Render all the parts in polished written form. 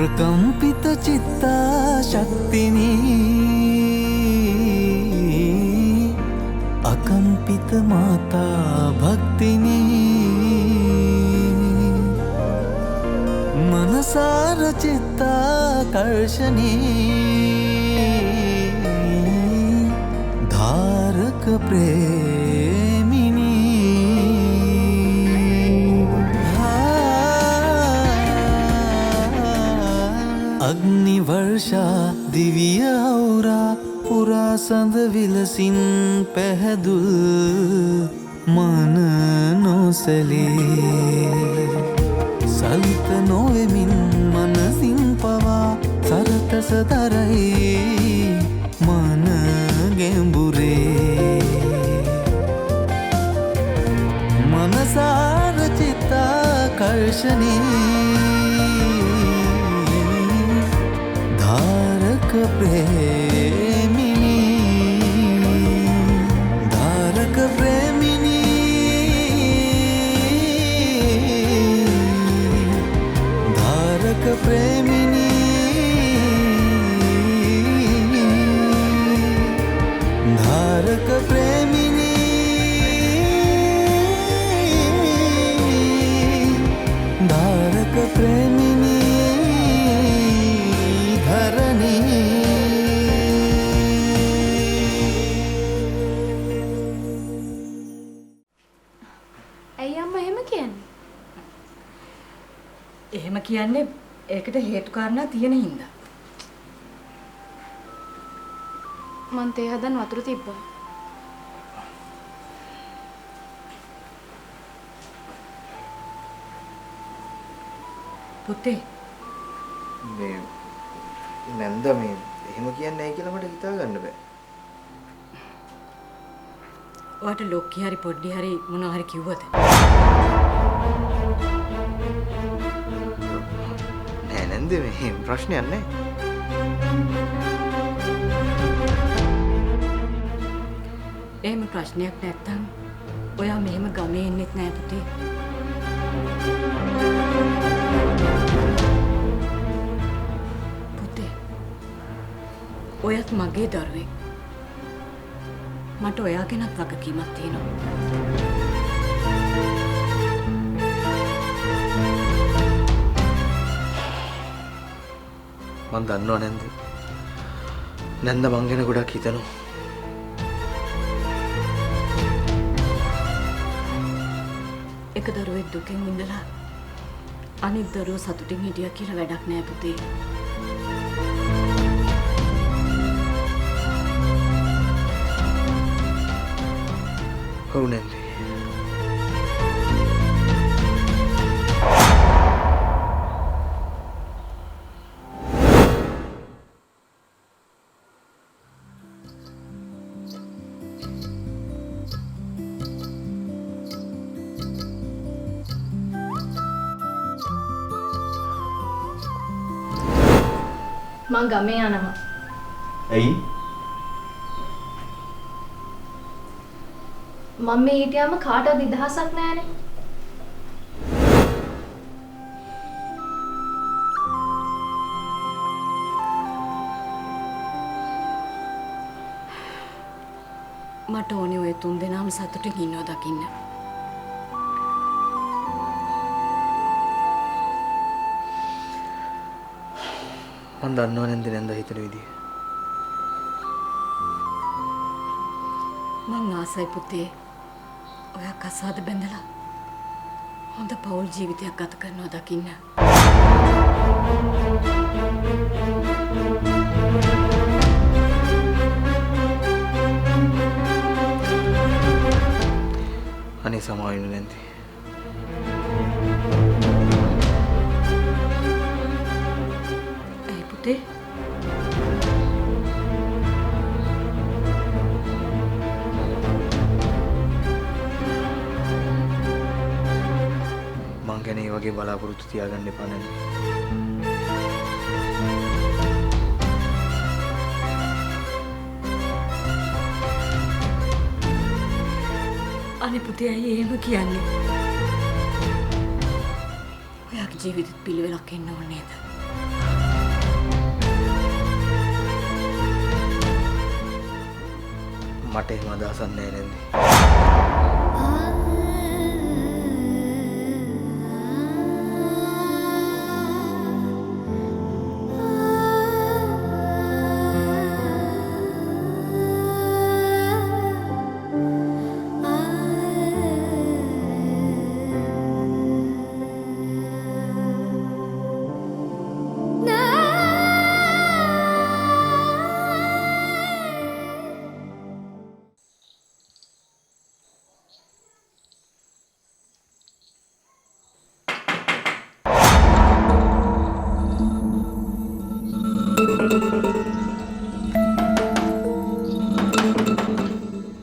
प्रकंपित चित्ता शक्तिनी अकंपित माता भक्तिनी मनसार चित्ताकर्षणी धारक प्रेमिनी अग्निवर्षा दिव्य औरा पुरा संद विलसिन पहदुल मन नोसले सलित नोवेमिन मनसिन पवा सरत सदरई मन गेंबुरे मनसार चित्ताकर्षणी धारक प्रेमिनी धारक प्रेमिनी धारक प्रेमिनी धारक प्रेमिनी धारक प्रेमिनी එහෙම කියන්නේ ඒකට හේතු කාරණා තියෙන හින්දා. මං තේ හදන් වතුර තිබ්බා. පුතේ මේ නැන්ද මේ එහෙම කියන්නේ නැහැ කියලා මට හිතා ගන්න බෑ. ඔයාට ලොක්කි හරි පොඩ්ඩි හරි මොනවා හරි කිව්වද? නැන්ද මේ ප්‍රශ්නයක් නැහැ. එහෙම ප්‍රශ්නයක් නැත්තම් ඔයා මෙහෙම ගමේ ඉන්නෙත් නෑ පුතේ. පුතේ ඔයත් මගේ දරුවෙක්. මට ඔයා ගැනත් වගකීමක් තියෙනවා. මං දන්නව නැන්ද? නැන්ද මං ගැන ගොඩක් හිතනවා. එක දරුවෙක් දුකෙන් ඉඳලා අනිත් දරුවෝ සතුටින් හිටියා කියලා වැඩක් නෑ පුතේ. ඔව් නැන්ද. මං ගමේ යනවා. ඇයි? මම මේ හිටියාම කාටවත් නිදහසක් නැහැනේ. මට ඕනේ ඔය තුන් දෙනාම සතුටින් ඉන්නවා දකින්න. මං දන්නව නැන්ද නැන්ද හිතන විදිය. මං ආසයි පුතේ ඔයා කසාද බැඳලා හොඳ පෞල් ජීවිතයක් ගත කරනවා දකින්න. අනේ සමාව වෙන්න නැන්ද. ඇයි පුතේ? මං ගැන ඒ වගේ බලාපොරොත්තු තියාගන්න එපා නැන්ද. අනේ පුතේ ඇයි එහෙම කියන්නේ? ඔයාගේ ජීවිතෙත් පිළිවෙලක් එන්න ඕනේ නේද? මට එහෙම අදහසක් නැහැ නේද?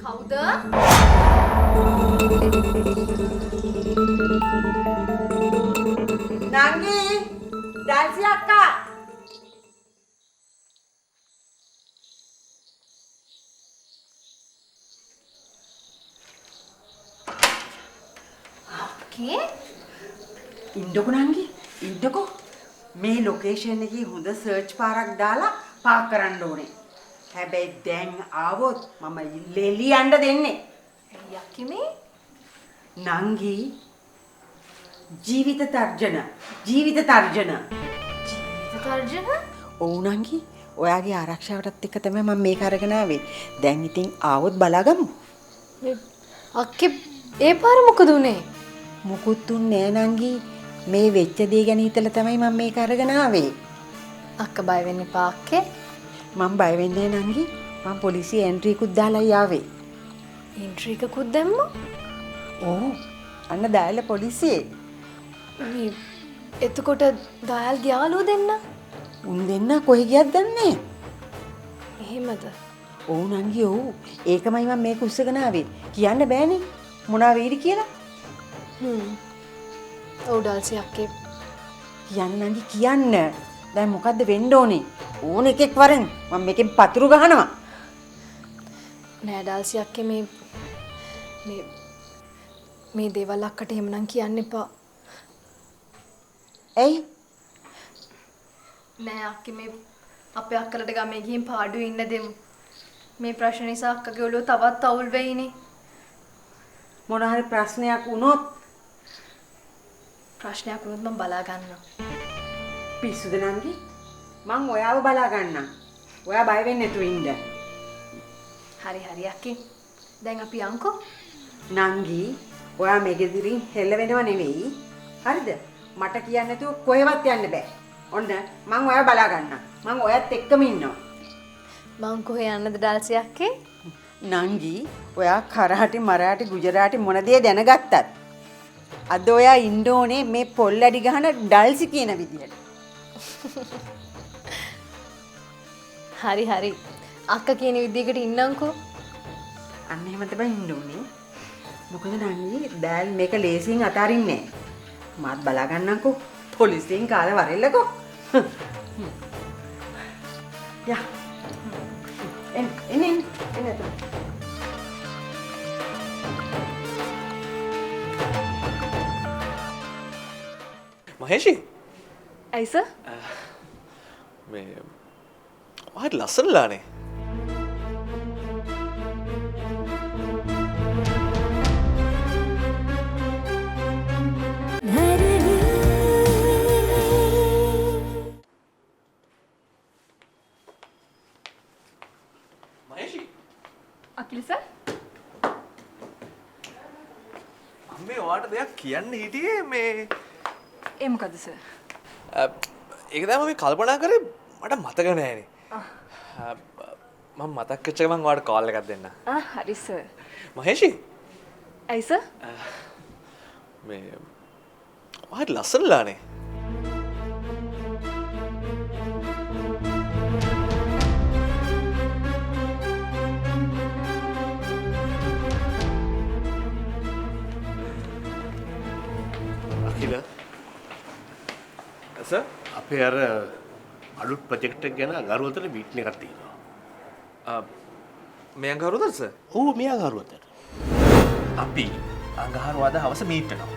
කවුද? නංගි ඩාන්සි අක්කා අක්කේ ඉන්නකො නංගි ඉන්නකො මේ ලොකේෂන් එකේ හොඳ සර්ච් පාරක් දාලා පාක් කරන්න ඕනේ. හැබැයි දැන් ආවොත් මම ලෙලියන්න දෙන්නේ. ඇයි අක්කේ මේ? නංගි ජීවිත තර්ජන ජීවිත තර්ජන. තර්ජන? ඔව් නංගි ඔයාගේ ආරක්ෂාවටත් එක්ක තමයි මම මේක අරගෙන ආවේ. දැන් ඉතින් ආවොත් බලාගමු. අක්කේ ඒ පාර මොකද උනේ? මුකුත් උන්නේ නෑ නංගි. මේ වෙච්ච දේ ගැන හිතලා තමයි මම මේක අරගෙන ආවේ. අක්ක බය වෙන්න එපා අක්කේ. මම බය වෙන්නේ නෑ නංගි. මම පොලිසිය එන්ට්‍රි එකකුත් දාලා ආවේ. එන්ට්‍රි එකකුත් දැම්මා? ඔව්. අන්න දාලා පොලිසියේ. මේ එතකොට දයාල්ගේ යාළුවෝ දෙන්න? උන් දෙන්න කොහෙ ගියත් දන්නේ නෑ. එහෙමද? ඔව් නංගි ඔව්. ඒකමයි මම මේක උස්සගෙන ආවේ. කියන්න බෑනේ මොනවා වෙයිද කියලා. ඔව් ඩල්සි අක්කේ. කියන්න නංගි කියන්න. දැන් මොකද්ද වෙන්න ඕනේ? ඕන එකෙක් වරෙන් මම මේකෙන් පතුරු ගහනවා. නෑ ඩල්සි අක්කේ මේ දේවල් අක්කට එහෙමනම් කියන්න එපා. ඇයි? නෑ අක්කේ මේ අපේ අක්කලට ගමේ ගිහින් පාඩුවේ ඉන්න දෙමු. මේ ප්‍රශ්න නිසා අක්කගේ ඔළුව තවත් අවුල් වෙයිනේ. මොන හරි ප්‍රශ්නයක් වුණොත් ප්‍රශ්නයක් වුණොත් මම බලා ගන්නවා. පිස්සුද නංගි? මං ඔයාව බලා ගන්නම්. ඔයා බය වෙන්නේ නැතුව ඉන්න. හරි අක්කේ. දැන් අපි යන්කෝ. නංගි, ඔයා මේ ගෙදරින් හෙල්ල වෙනව නෙවෙයි. හරිද? මට කියන්න නැතුව කොහෙවත් යන්න බෑ. ඔන්න මං ඔයාව බලා ගන්නම්. මං ඔයත් එක්කම ඉන්නවා. මං කොහේ යන්නද ඩල්සි අක්කේ? නංගි, ඔයා කරාටි මරාටි ගුජරාටි මොන දේ දැනගත්තත් අද ඔයා ඉන්න ඕනේ මේ පොල් ඇඩි ගහන ඩල්සි කියන විදියට. හරි. අක්ක කියන විදිහකට ඉන්නම්කෝ. අන්න එහෙම තමයි ඉන්න ඕනේ. මොකද නංගි දැල් මේක ලේසියෙන් අතාරින්නේ නැහැ. මාත් බලා ගන්නම්කෝ. පොලිසියෙන් කාලා වරෙල්ලකෝ. යා. එන්න. මහේෂි ඇයි සර්? මේ ඔයාට ලස්සනලානේ. මහේෂි අකිල සර්? මේ ඔයාට දෙයක් කියන්න හිටියේ මේ ඒ මොකද සර්? ඒක තමයි මම කල්පනා කරේ මට මතක නෑනේ. මම මතක් වෙච්ච ගමන් ඔයාලට කෝල් එකක් දෙන්න. හරි සර්. මහේෂි ඇයි සර්? මේ ඔයාට ලස්සනලානේ. අකිල සර් අපේ අර අලුත් ප්‍රොජෙක්ට් එක ගැන අඟහරුවතට මීටින් එකක් තියෙනවා. මේ අඟහරුවද සර්? ඔව් මේ අඟහරුවතට. අපි අඟහරුවාදා හවස මීට් වෙනවා.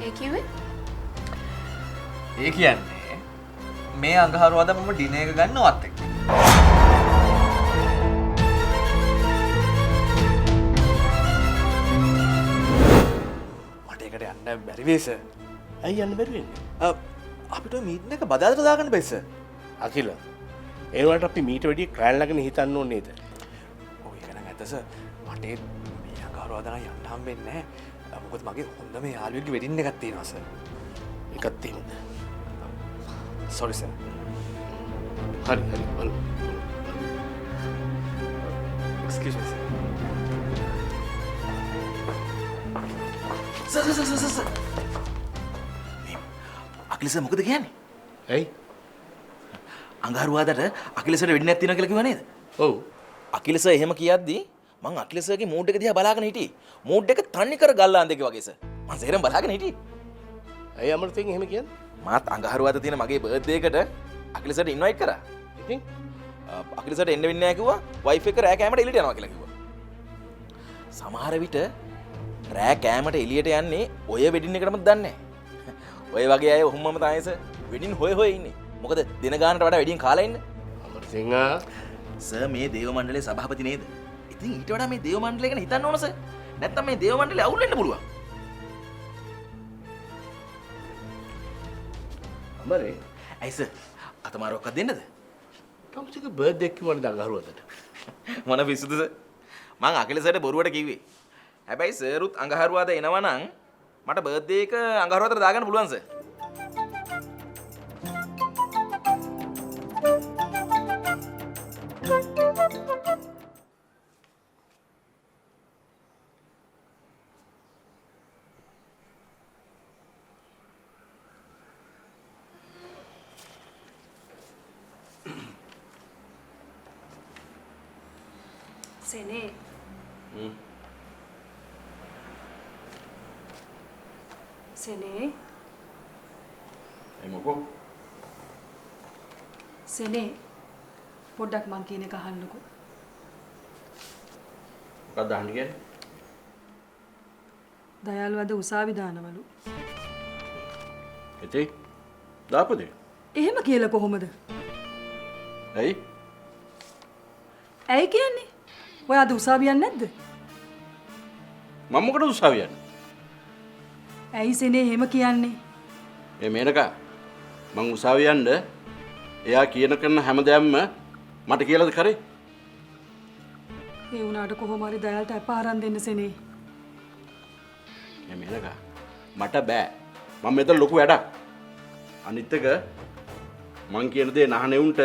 ඒ කිව්වේ? ඒ කියන්නේ මේ අඟහරුවාදා මම ඩිනර් එක ගන්නවත් එක්ක. යන්න බැරි වෙයි සර්. ඇයි යන්න බැරි වෙන්නේ? අපිට මීටින් එක බදාදට දාගන්න බෑ සර්. අකිල ඒ වලට අපි මීට වැඩිය ක්‍රෑන් ළඟන හිතන්න ඕනේ නේද? ඔය එක නම් ඇත්ත සර්. මට මේ අඟහරුවාදා නම් යන්න හම්බෙන්නේ නැහැ. මොකද මගේ හොඳම යාළුවෙක්ගේ වෙඩින් එකක් තියෙනවා සර්. එකක් තියෙනද? Sorry sir. හරි හරි බලමු. එක්ස්කියුස් මී සර්. අකිලස මොකද කියන්නේ? ඇයි? අඟහරුවාදට අකිලසට වෙඩි නැති වෙනවා කියලා කිව්වා නේද? ඔව්. අකිලස එහෙම කියද්දි මං අකිලසගේ මූඩ් එක දිහා බලාගෙන හිටියේ. මූඩ් එක තන්නේ කර ගල්ලාන්දේක වගේ සර්. මං සේරම බලාගෙන හිටියේ. ඇයි අමරතෙන් එහෙම කියන්නේ? මාත් අඟහරුවාද තියෙන මගේ බර්ත්ඩේ එකට අකිලසට ඉන්වයිට් කරා. ඉතින් අකිලසට එන්න වෙන්නේ නැහැ කිව්වා. වයිෆ් එක රෑ කෑමට එළියට යනවා කියලා කිව්වා. සමහර විට රෑ කෑමට එළියට යන්නේ ඔය වෙඩින් එකටම දන්නේ නැහැ. ඔය වගේ අය ඔහොමම තමයි සර් වෙඩින් හොය ඉන්නේ. මොකද දින ගානට වඩා වෙඩින් කාලා ඉන්න. අමරතෙන් සර් මේ දේව මණ්ඩලයේ සභාපති නේද? ඉතින් ඊට වඩා මේ දේව මණ්ඩලය ගැන හිතන්න ඕන සර්. නැත්තම් මේ දේව මණ්ඩලය අවුල් වෙන්න පුළුවන්. අමරේ ඇයි සර් අතමාරුවක්වත් දෙන්නද? තමුසික බර්ත්ඩේ කිව්වනේ අඟහරුවාදට. මොන පිස්සුද සර්? මං අකිලසට බොරුවට කිව්වේ. හැබැයි සර්ුත් අඟහරුවාද එනවා නම් මට බර්ත්ඩේ එක අඟහරුවාදට දාගන්න පුළුවන් සර්. සෙනේ සෙනේ මොකෝ? සෙනේ පොඩ්ඩක් මං කියන එක අහන්නකෝ. මොකක්ද අහන්න කියන්නේ? දයාලු අද උසාවි දානවලු. එතේ දාපදේ. එහෙම කියලා කොහොමද? ඇයි? ඇයි කියන්නේ? ඔය අද උසාවි යන්නේ නැද්ද? මම මොකටද උසාවිය යන්නේ? ඇයි සෙනේ එහෙම කියන්නේ? මේ මේනකා මං උසාවිය යන්න එයා කියන කරන හැමදේම මට කියලාද කරේ? ඒ වුණාට කොහොම හරි දයාලට අපාරන් දෙන්න සෙනේ. මේ මේනකා මට බෑ. මම මෙතන ලොකු වැඩක්. අනිත් එක මං කියන දේ නහනේ උන්ට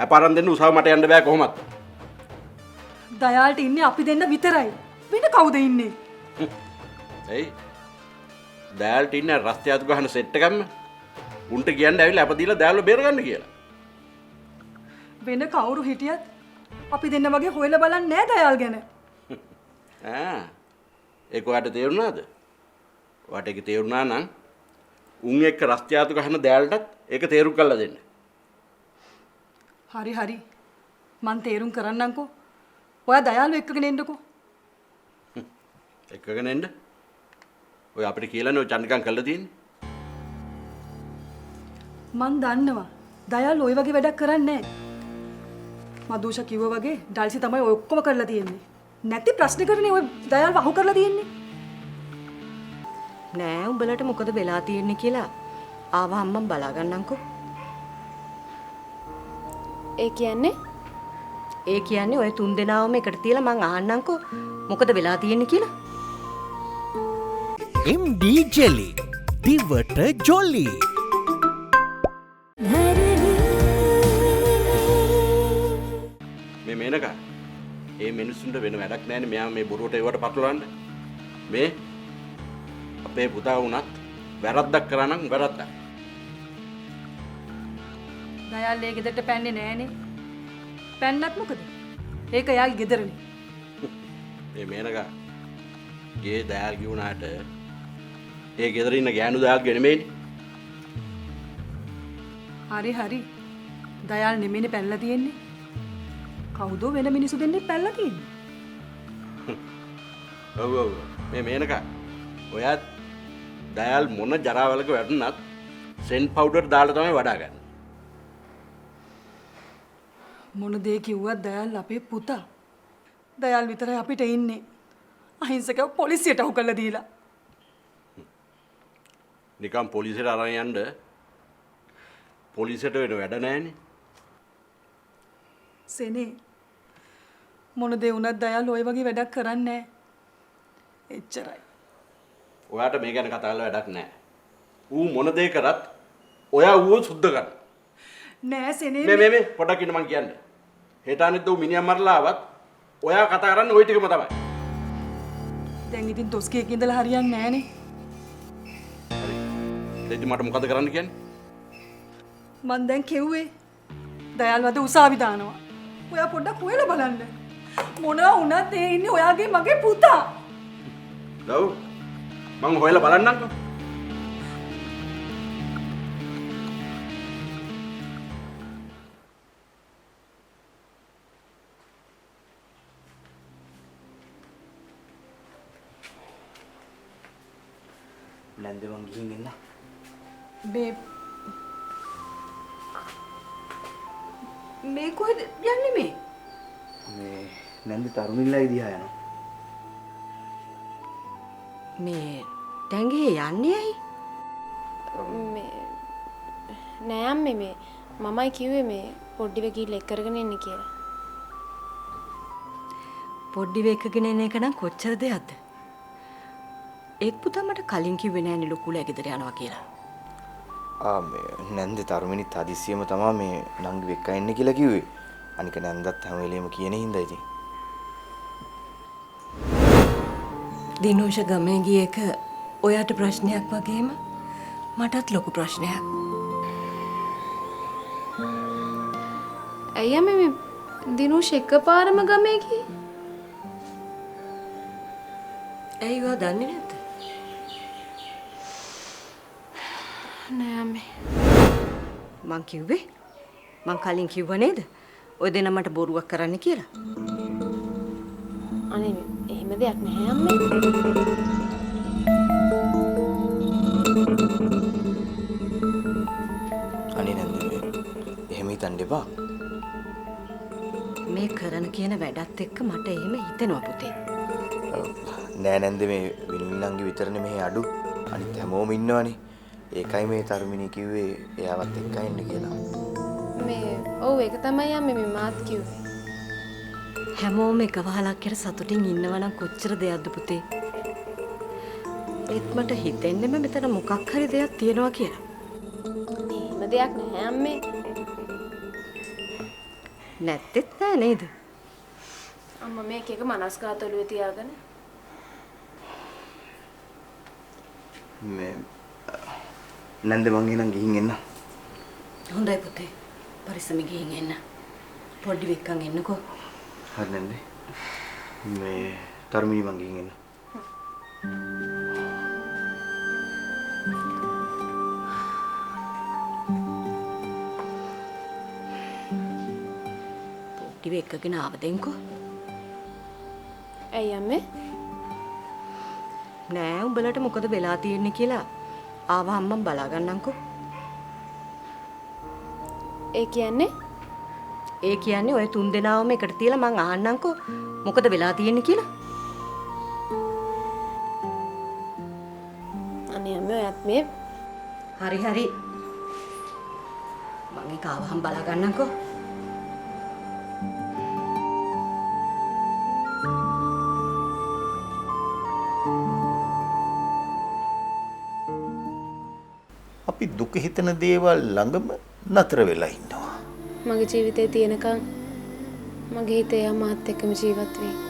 අපාරන් දෙන්න උසාව මට යන්න බෑ කොහොමත්. දයාලට ඉන්නේ අපි දෙන්න විතරයි. වෙන කවුද ඉන්නේ? ඇයි? දයාලට ඉන්නේ රස්තියාතු ගහන සෙට් එකක්ම උන්ට කියන්න ඇවිල්ලා අප දීලා දයාලව බේරගන්න කියලා. වෙන කවුරු හිටියත් අපි දෙන්න වගේ හොයලා බලන්නේ නැහැ දයාල් ගැන. ඒක ඔයාලට තේරුණාද? ඔයාලට ඒක තේරුණා නම් උන් එක්ක රස්තියාතු ගහන දයාලටත් ඒක තේරුම් කරලා දෙන්න. හරි හරි. මං තේරුම් කරන්නම්කෝ. ඔයා දයාලු එක්කගෙන එන්නකෝ. එක්කගෙන එන්න. ඔය අපිට කියලානේ ඔය චන්නිකම් කරලා තියෙන්නේ. මං දන්නවා. දයාලු ওই වගේ වැඩක් කරන්නේ නැහැ. මදුෂා කිව්වා වගේ ඩල්සි තමයි ඔය ඔක්කොම කරලා තියෙන්නේ. නැති ප්‍රශ්න කරන්නේ ඔය දයාල්ව අහු කරලා තියෙන්නේ. නෑ උඹලට මොකද වෙලා තියෙන්නේ කියලා ආවහම මම බලා ගන්නම්කෝ. ඒ කියන්නේ ඔය තුන් දෙනාවම එකට තියලා මං අහන්නම්කෝ මොකද වෙලා තියෙන්නේ කියලා. MD ජෙලි දිවට ජොලි. මේ මේනකා ඒ මිනිස්සුන්ට වෙන වැඩක් නැහැනේ මෙයා මේ බොරුවට ඒවට පටලවන්න. මේ අපේ පුතා වුණත් වැරද්දක් කරා නම් වැරද්දක්. දයාල් ඒ ගෙදරට පැන්නේ නැහනේ. පැන්නත් මොකද? ඒක එයාගේ ගෙදරනේ. මේ මේනකා ගේ දයාල් ගිහුණාට ඒ ගෙදර ඉන්න ගෑනු දයාල්ගේ නෙමෙයිනේ. හරි හරි. දයාල් නෙමෙයිනේ පැනලා තියෙන්නේ. කවුදෝ වෙන මිනිස්සු දෙන්නේ පැනලා තියෙන්නේ. ඔව් ඔව් මේ මේනකා ඔයත් දයාල් මොන ජරාවලක වැටුණත් සෙන් පවුඩර් දාලා තමයි වඩා ගන්න. මොන දේ කිව්වත් දයාල් අපේ පුතා. දයාල් විතරයි අපිට ඉන්නේ. අහිංසකව පොලිසියට අහු කරලා දීලා. නිකම් පොලිසියට අරන් යන්න පොලිසියට වෙන වැඩ නැහැනේ. සෙනේ මොන දේ වුණත් දයාලු ඔය වගේ වැඩක් කරන්නේ නැහැ. එච්චරයි. ඔයාට මේ ගැන කතා කරලා වැඩක් නැහැ. ඌ මොන දේ කරත් ඔයා ඌව සුද්ධ කරන්න. නෑ සෙනේ මේ පොඩක් ඉන්න මං කියන්නේ. හෙට අනිත් ඌ මිනිහා මරලා ආවත් ඔයා කතා කරන්නේ ওই ටිකම තමයි. දැන් ඉතින් තොස්කේක ඉඳලා හරියන්නේ නැහනේ. හරි. දැන් මට මොකද කරන්න කියන්නේ? මං දැන් කෙව්වේ දයාලු අද උසාවි දානවා. ඔයා පොඩ්ඩක් හොයලා බලන්න. මොනවා වුණත් ඒ ඉන්නේ ඔයාගේ මගේ පුතා. ලව් මං හොයලා බලන්නම්කෝ. නැන්ද මං ගිහින් එන්න. මේ කොහෙද යන්නේ මේ? මේ නැන්ද තරුණිල්ලයි දිහා යනවා. මේ දැන්ගේ යන්නේ ඇයි? නෑ අම්මේ මේ මමයි කිව්වේ මේ පොඩ්ඩි වෙකීල එක් කරගෙන එන්න කියලා. පොඩ්ඩි වේකගෙන එන එක නම් කොච්චර දෙයක්ද? ඒත් පුතා මට කලින් කිව්වේ නෑනේ ලොකුලා ගෙදර යනවා කියලා. මේ නැන්ද තරුමිනිත් හදිස්සියම තමයි මේ නංගි වෙක්ක එන්න කියලා කිව්වේ. අනික නැන්දත් හැම වෙලෙම කියන හින්දා ඉතින්. දිනෝෂ ගමේ ගිය එක ඔයාට ප්‍රශ්නයක් වගේම මටත් ලොකු ප්‍රශ්නයක්. ඇයි අම්මේ මේ දිනුෂ එකපාරම ගමේ ගියේ? ඇයි ඔයා දන්නේ නැද්ද? නෑ අම්මේ. මං කිව්වේ මං කලින් කිව්වා නේද? ඔය දෙන මට බොරුවක් කරන්න කියලා. අනේ එහෙම දෙයක් නැහැ අම්මේ. අනේ නැන්ද එහෙම හිතන්න එපා. මේ කරන කියන වැඩත් එක්ක මට එහෙම හිතෙනවා පුතේ. නෑ නැන්ද මේ විනුනංගි විතරනේ මෙහි අඩු. අනිත් හැමෝම ඉන්නවනේ. ඒකයි මේ තරුමිනී කිව්වේ එයාවත් එක්ක එන්න කියලා. මේ ඔව් ඒක තමයි අම්මේ මේ මාත් කිව්වේ. හැමෝම එක වහලක් කියලා සතුටින් ඉන්නවා නම් කොච්චර දෙයක්ද පුතේ. ඒත් මට හිතෙන්නෙම මෙතන මොකක් හරි දෙයක් තියෙනවා කියලා. එහෙම දෙයක් නැහැ අම්මේ. නැත්තේත් නෑ නේද? අම්මා මේක එක මනස්කාතලුවේ තියාගෙන මේ නැන්ද මං එහෙනම් ගිහින් එන්න. හොඳයි පුතේ. පරිස්සම ගිහින් එන්න. පොඩි වෙක්කන් එන්නකෝ. හරි නැන්ද. මේ තරුමිනී මං ගිහින් එන්න. පොඩි වෙක්කගෙන ආවදෙන්කෝ. ඇයි අම්මේ? නෑ උඹලට මොකද වෙලා තියෙන්නේ කියලා ආවහම මම බලා ගන්නම්කෝ. ඒ කියන්නේ? ඒ කියන්නේ ඔය තුන් දෙනාවම එකට තියලා මං අහන්නම්කෝ මොකද වෙලා තියෙන්නේ කියලා. අනේ අම්මේ ඔයත් මේ හරි හරි. මං ඒක ආවහම බලා ගන්නම්කෝ. අපි දුක හිතන දේවල් ළඟම නතර වෙලා ඉන්නවා. මගේ ජීවිතේ තියෙනකන් මගේ හිතේ මාත් එක්කම ජීවත් වෙයි.